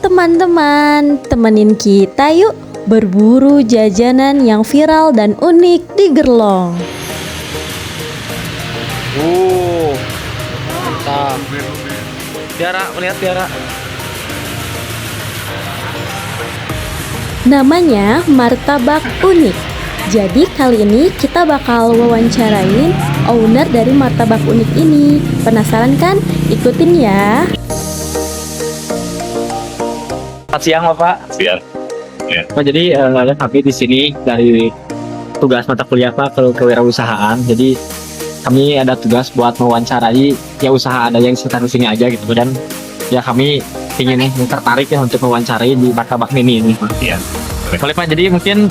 teman-teman, temenin kita yuk berburu jajanan yang viral dan unik di Gerlong. Mantap. Tiara, melihat Tiara. Namanya martabak unik. Jadi kali ini kita bakal wawancarain owner dari martabak unik ini. Penasaran kan? Ikutin ya. Selamat siang, Bapak. Siap. Ya. Pak, jadi kami di sini dari tugas mata kuliah Pak kewirausahaan. Jadi kami ada tugas buat mewawancarai ya usaha ada yang sekitar sini aja gitu, dan ya kami ingin tertarik ya untuk mewawancarai di martabak mini ini Pak. Iya. Boleh Pak, jadi mungkin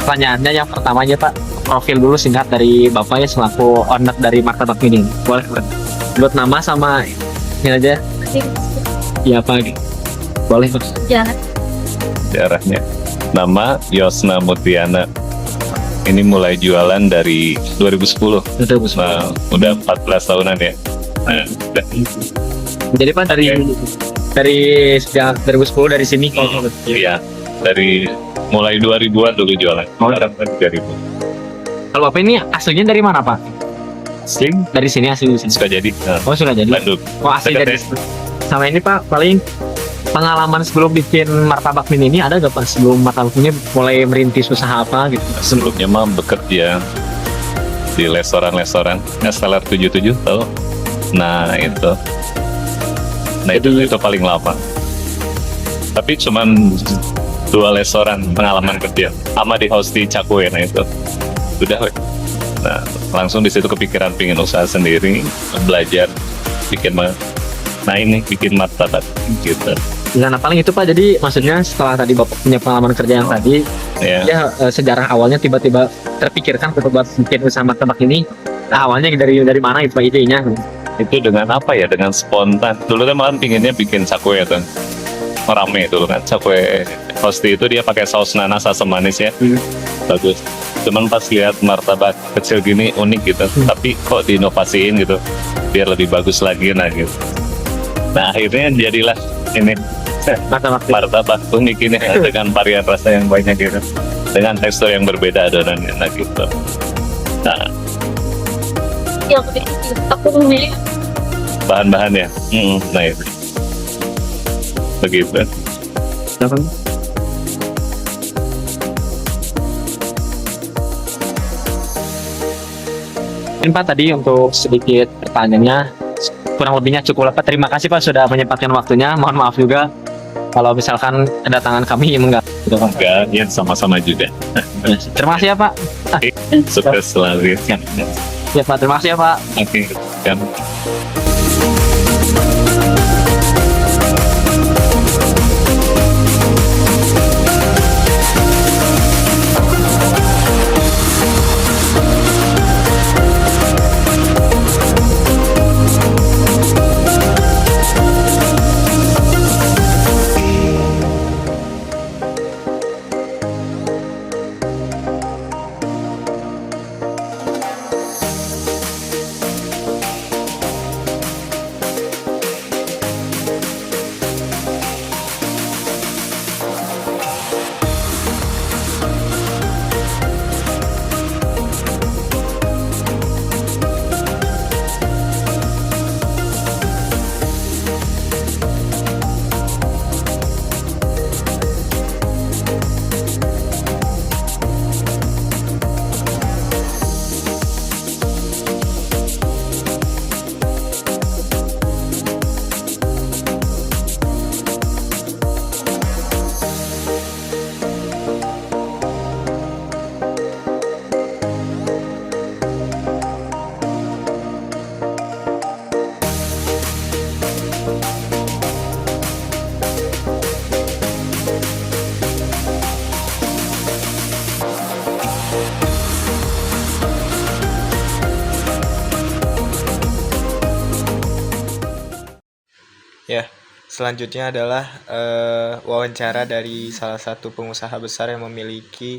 pertanyaannya yang pertamanya Pak, profil dulu singkat dari Bapak ya selaku owner dari martabak mini. Boleh Pak? Buat nama sama ini aja. Iya Pak. Boleh Pak. Daerahnya. Nama Yosna Mutiana. Ini mulai jualan dari 2010. Nah, udah 14 tahunan ya. Nah, udah. Jadi Pak dari sejak 2010 dari sini kalau Iya. Dari mulai 2000-an dulu jualan. Sekarang kan 3000. kalau Bapak ini aslinya dari mana Pak? Slim Dari sini asli sini. suka jadi. Nah, Oh sudah jadi. Bandung. Oh asli Dekat dari ya? sini. Sama ini Pak, paling pengalaman sebelum bikin martabak mini ini ada gak Pak? Sebelum martabak mini mulai merintis usaha apa gitu? Sebelumnya mah bekerja di restoran-restoran Esteller 77 tahu. Nah, itu. Nah, itu paling lama. Tapi cuman 2 restoran pengalaman kerja. Sama di host di Cakwe, nah itu. Udah. Nah, langsung di situ kepikiran pingin usaha sendiri, belajar bikin bikin martabak gitu. Nah paling itu Pak, jadi maksudnya setelah tadi Bapak punya pengalaman kerja yang tadi, Ya. ya sejarah awalnya tiba-tiba terpikirkan untuk buat bikin usaha martabak ini. Nah, awalnya dari mana itu Pak idenya? Itu dengan apa ya, dengan spontan dulu kan malah pinginnya bikin cakwe tuh rame dulu kan, cakwe Hosti itu dia pakai saus nanas asam manis ya. Bagus, cuman pas lihat martabak kecil gini unik gitu, tapi kok diinovasiin gitu biar lebih bagus lagi, nah gitu. Nah akhirnya jadilah ini martabak unik ini dengan varian rasa yang banyak gitu, dengan tekstur yang berbeda adonannya, nah gitu. Nah bahan-bahan ya. Nah itu begitu. Mungkin Pak tadi untuk sedikit pertanyaannya kurang lebihnya cukup Pak. Terima kasih Pak sudah menyempatkan waktunya. Mohon maaf juga kalau misalkan kedatangan kami mengganggu gitu Pak. Enggak, ya sama-sama juga. Terima kasih ya Pak. Sukses selalu. Ya Pak, terima kasih ya Pak. Oke, kan. Ya, selanjutnya adalah wawancara dari salah satu pengusaha besar yang memiliki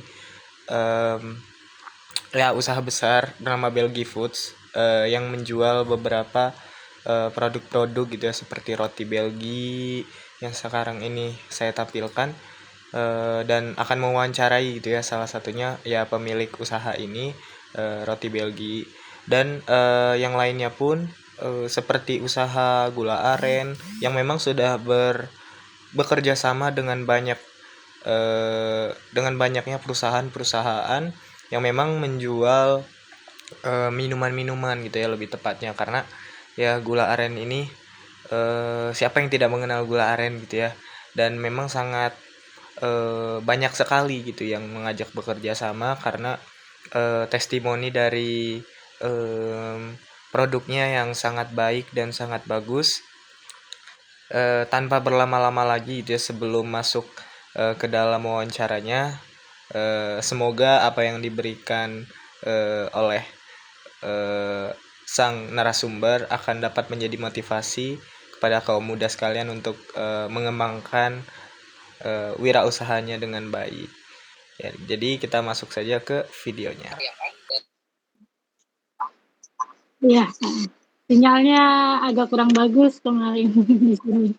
usaha besar bernama Belgi Foods, yang menjual beberapa produk-produk gitu ya, seperti roti Belgi, yang sekarang ini saya tampilkan, dan akan mewawancarai gitu ya, salah satunya ya pemilik usaha ini, Roti Belgi, dan yang lainnya pun seperti usaha gula aren yang memang sudah bekerja sama dengan banyaknya perusahaan-perusahaan yang memang menjual minuman-minuman gitu ya, lebih tepatnya, karena ya gula aren ini, siapa yang tidak mengenal gula aren gitu ya, dan memang sangat banyak sekali gitu yang mengajak bekerja sama karena testimoni dari produknya yang sangat baik dan sangat bagus. Tanpa berlama-lama lagi gitu ya, sebelum masuk ke dalam wawancaranya, semoga apa yang diberikan oleh sang narasumber akan dapat menjadi motivasi kepada kaum muda sekalian untuk mengembangkan wirausahanya dengan baik. Ya, jadi kita masuk saja ke videonya. Iya, sinyalnya agak kurang bagus kemarin di sini.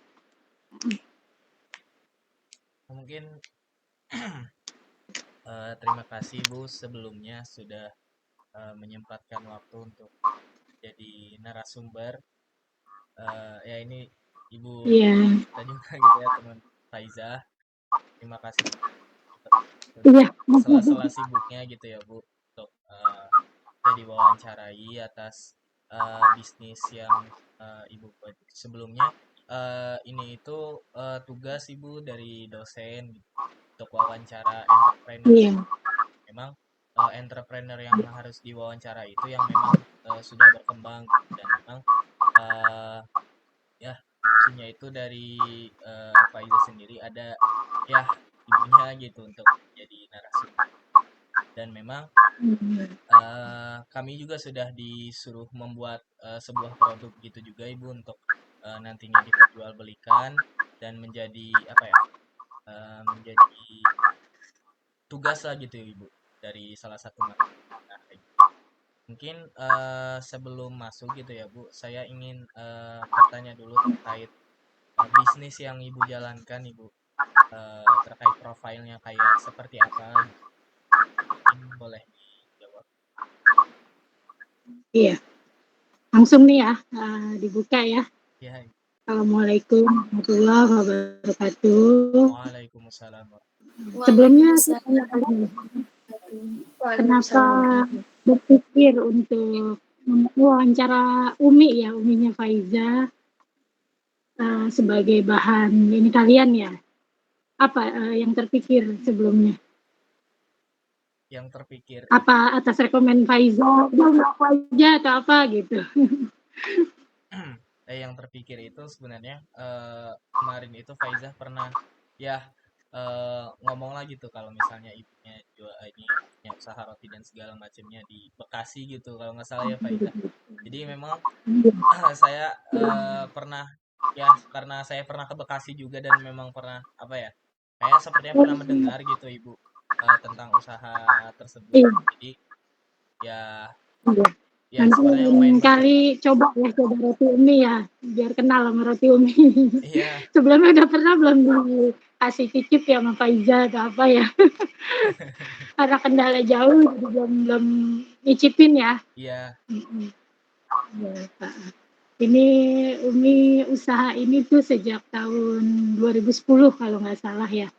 Mungkin terima kasih Bu sebelumnya sudah menyempatkan waktu untuk jadi narasumber. Ya ini Ibu Iya, kita juga gitu ya, teman Faiza. Terima kasih iya. sela-sela sibuknya gitu ya Bu untuk jadi wawancarai atas bisnis yang Ibu buat sebelumnya. Ini itu tugas Ibu dari dosen gitu, untuk wawancara entrepreneur. Iya. Memang entrepreneur yang harus diwawancara itu yang memang sudah berkembang dan memang ya maksudnya itu dari Faiza sendiri ada ya ibunya gitu untuk jadi narasumber, dan memang kami juga sudah disuruh membuat sebuah produk gitu juga Ibu untuk nantinya diperjualbelikan dan menjadi apa ya, menjadi tugas lah gitu Ibu dari salah satu masyarakat. Mungkin sebelum masuk gitu ya Bu, saya ingin bertanya dulu terkait bisnis yang Ibu jalankan Ibu, terkait profilnya kayak seperti apa gitu. Mungkin boleh dijawab. Iya. Langsung nih ya, dibuka ya. Ya, Assalamualaikum warahmatullahi wabarakatuh. Waalaikumsalam. Sebelumnya saya tanya kali, kenapa berpikir untuk wawancara Umi ya, Uminya Faiza sebagai bahan ini kalian ya? Apa yang terpikir sebelumnya? Yang terpikir Apa atas rekomen Faiza, udah aku aja atau apa gitu? yang terpikir itu sebenarnya kemarin itu Faiza pernah ya ngomong lagi tuh kalau misalnya ibunya jual ini punya usaha roti dan segala macamnya di Bekasi gitu kalau nggak salah ya Faiza. Jadi memang saya pernah ya karena saya pernah ke Bekasi juga dan memang pernah apa ya kayak sepertinya pernah mendengar gitu Ibu tentang usaha tersebut. Iya. Jadi ya Iya. ya Nanti sebenarnya lain lumayan gitu. kali coba ya roti Umi ya, biar kenal sama roti Umi. Iya. Sebelumnya udah pernah belum dikasih cicip ya sama Faiza atau apa ya? Karena kendala jauh jadi belum nyicipin ya. Iya. Ya, Pak. Ini Umi usaha ini tuh sejak tahun 2010 kalau nggak salah ya.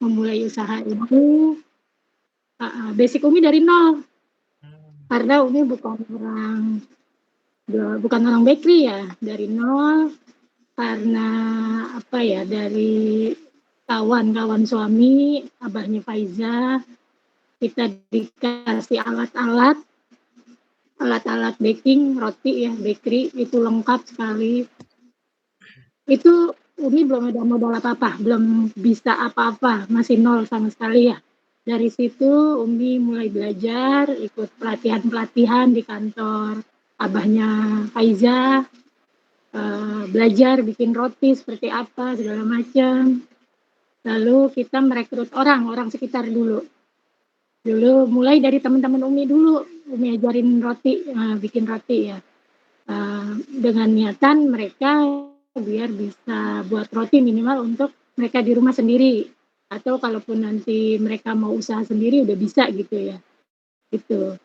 Memulai usaha ini, basic Umi dari nol. Karena Umi bukan orang bakery ya, dari nol. Karena apa ya, dari kawan-kawan suami, abahnya Faiza, kita dikasih alat-alat baking roti ya, bakery itu lengkap sekali. Itu Umi belum ada modal apa-apa, belum bisa apa-apa, masih nol sama sekali ya. Dari situ Umi mulai belajar, ikut pelatihan-pelatihan di kantor abahnya Faiza, belajar bikin roti seperti apa, segala macam. Lalu kita merekrut orang sekitar dulu. Dulu mulai dari teman-teman Umi dulu, Umi ajarin roti, bikin roti ya. Dengan niatan mereka biar bisa buat roti minimal untuk mereka di rumah sendiri, atau kalaupun nanti mereka mau usaha sendiri udah bisa gitu ya, gitu.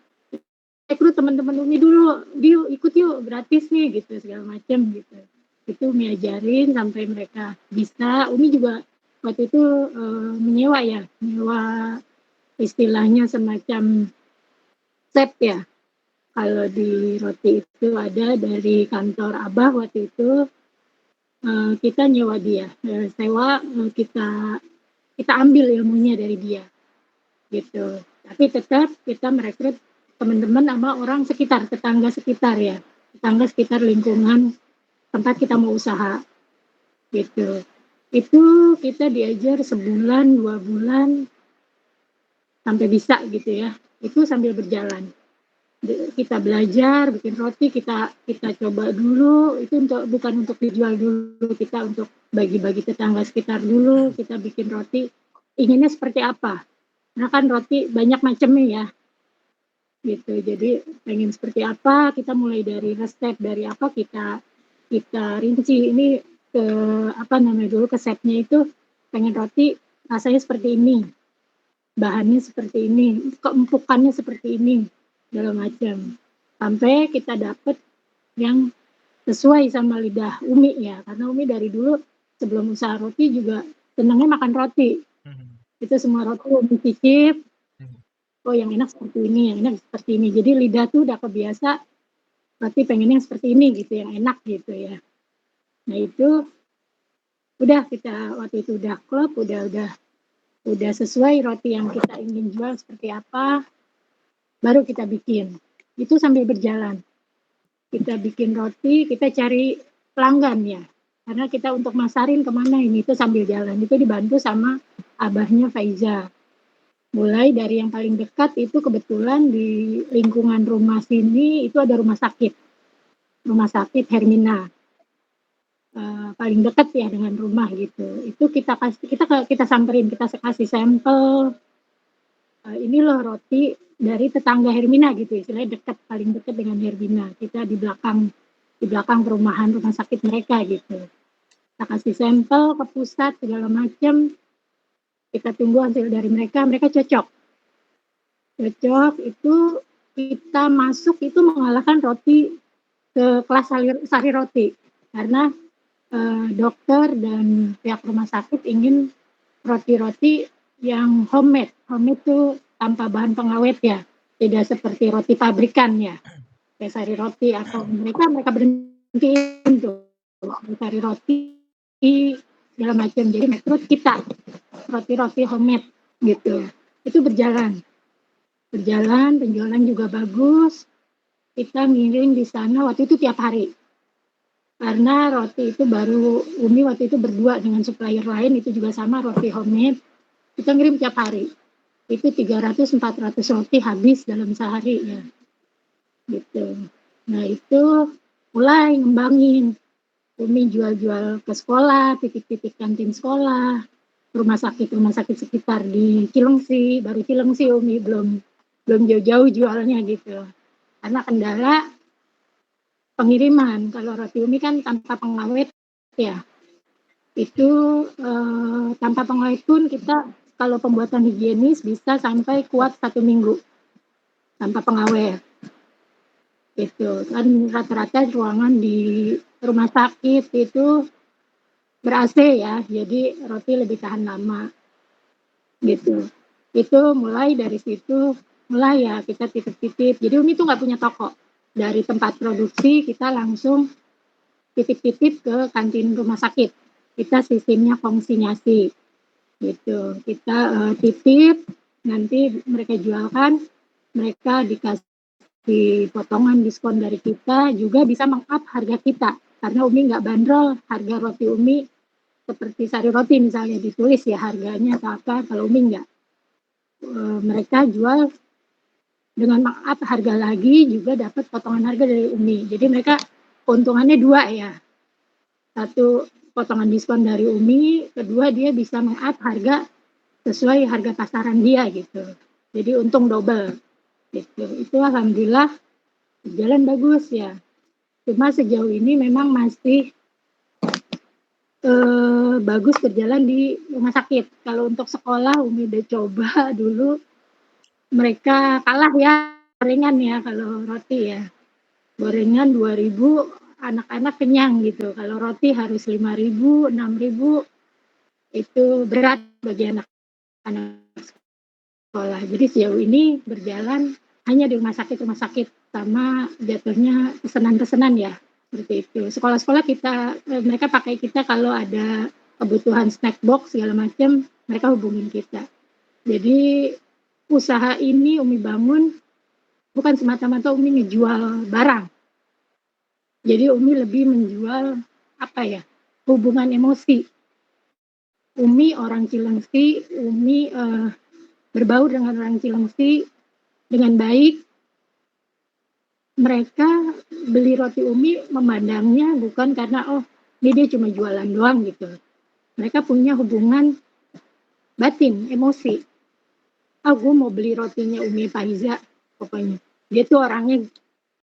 Rekrut teman-teman Umi dulu, "Yuk ikut yuk, gratis nih," gitu segala macam gitu. Itu Umi ajarin sampai mereka bisa. Umi juga waktu itu, menyewa ya, menyewa istilahnya semacam set ya. Kalau di roti itu ada dari kantor Abah waktu itu, kita nyewa dia, sewa, kita kita ambil ilmunya dari dia, gitu. Tapi tetap kita merekrut teman-teman sama orang sekitar, tetangga sekitar ya, tetangga sekitar lingkungan tempat kita mau usaha, gitu. Itu kita diajar sebulan, 2 bulan, sampai bisa gitu ya, itu sambil berjalan. Kita belajar bikin roti, kita kita coba dulu, itu bukan untuk dijual dulu, kita untuk bagi-bagi tetangga sekitar dulu, kita bikin roti, inginnya seperti apa. Karena kan roti banyak macamnya ya, gitu. Jadi pengen seperti apa, kita mulai dari resep, dari apa kita kita rinci, ini apa namanya dulu, resepnya itu pengen roti rasanya seperti ini, bahannya seperti ini, keempukannya seperti ini, segala macam. Sampai kita dapet yang sesuai sama lidah Umi ya, karena Umi dari dulu sebelum usaha roti juga senangnya makan roti. Mhm. Itu semua roti Umi cicip, Mhm. oh yang enak seperti ini, yang enak seperti ini. Jadi lidah tuh udah kebiasa, roti pengennya yang seperti ini gitu, yang enak gitu ya. Nah itu udah kita waktu itu udah klop, udah sesuai roti yang kita ingin jual seperti apa, baru kita bikin. Itu sambil berjalan. Kita bikin roti, kita cari pelanggan ya. Karena kita untuk masarin kemana ini, itu sambil jalan. Itu dibantu sama abahnya Faiza. Mulai dari yang paling dekat itu kebetulan di lingkungan rumah sini itu ada rumah sakit. Rumah sakit Hermina. Paling dekat ya dengan rumah gitu. Itu kita samperin, kita kasih sampel, ini loh roti dari tetangga Hermina gitu, istilahnya dekat, paling dekat dengan Hermina. Kita di belakang perumahan rumah sakit mereka gitu. Kita kasih sampel ke pusat segala macam, kita tunggu hasil dari mereka, mereka cocok. Cocok itu kita masuk itu mengalahkan roti ke kelas sari roti. Karena dokter dan pihak rumah sakit ingin roti-roti yang homemade. Homemade itu tanpa bahan pengawet ya, tidak seperti roti pabrikan ya, kayak sari roti atau mereka berhentiin tuh sari roti segala macam. Jadi rekrut kita roti-roti homemade gitu. Itu berjalan, penjualan juga bagus. Kita ngirim di sana waktu itu tiap hari. Karena roti itu baru Umi waktu itu berdua dengan supplier lain, itu juga sama roti homemade, kita ngirim tiap hari. Itu 300-400 roti habis dalam sehari ya, gitu. Nah itu mulai ngembangin, Umi jual-jual ke sekolah, titik-titik kantin sekolah, rumah sakit sekitar di Cilengsi, baru Cilengsi Umi belum jauh-jauh jualnya gitu. Karena kendala pengiriman, kalau roti Umi kan tanpa pengawet ya, itu tanpa pengawet pun kita kalau pembuatan higienis bisa sampai kuat 1 minggu tanpa pengawet. Itu kan rata-rata ruangan di rumah sakit itu ber-AC ya, jadi roti lebih tahan lama gitu. Itu mulai dari situ, mulai ya kita titip-titip. Jadi Umi tuh nggak punya toko. Dari tempat produksi kita langsung titip-titip ke kantin rumah sakit. Kita sistemnya konsinyasi gitu. Kita titip, nanti mereka jualkan, mereka dikasih potongan diskon dari kita, juga bisa meng-up harga kita. Karena Umi nggak bandrol, harga roti Umi seperti sari roti misalnya ditulis ya harganya apa, kalau Umi nggak. Mereka jual dengan meng-up harga lagi, juga dapat potongan harga dari Umi. Jadi mereka keuntungannya 2 ya. 1 potongan diskon dari Umi, kedua dia bisa meng-up harga sesuai harga pasaran dia gitu. Jadi untung double gitu. Itu alhamdulillah jalan bagus ya. Cuma sejauh ini memang masih bagus berjalan di rumah sakit. Kalau untuk sekolah Umi udah coba dulu, mereka kalah ya, gorengan ya kalau roti ya. Gorengan 2.000 anak-anak kenyang gitu, kalau roti harus 5.000, 6.000, itu berat bagi anak-anak sekolah. Jadi sejauh ini berjalan hanya di rumah sakit sama jatuhnya pesanan-pesanan ya, seperti itu. Sekolah-sekolah mereka pakai kita kalau ada kebutuhan snack box segala macam, mereka hubungin kita. Jadi usaha ini Umi bangun bukan semata-mata Umi ngejual barang. Jadi Umi lebih menjual apa ya? Hubungan emosi. Umi orang Cilengsi, Umi berbaur dengan orang Cilengsi dengan baik. Mereka beli roti Umi memandangnya bukan karena ini dia cuma jualan doang gitu. Mereka punya hubungan batin, emosi. Gue mau beli rotinya Umi Faiza pokoknya. Dia tuh orangnya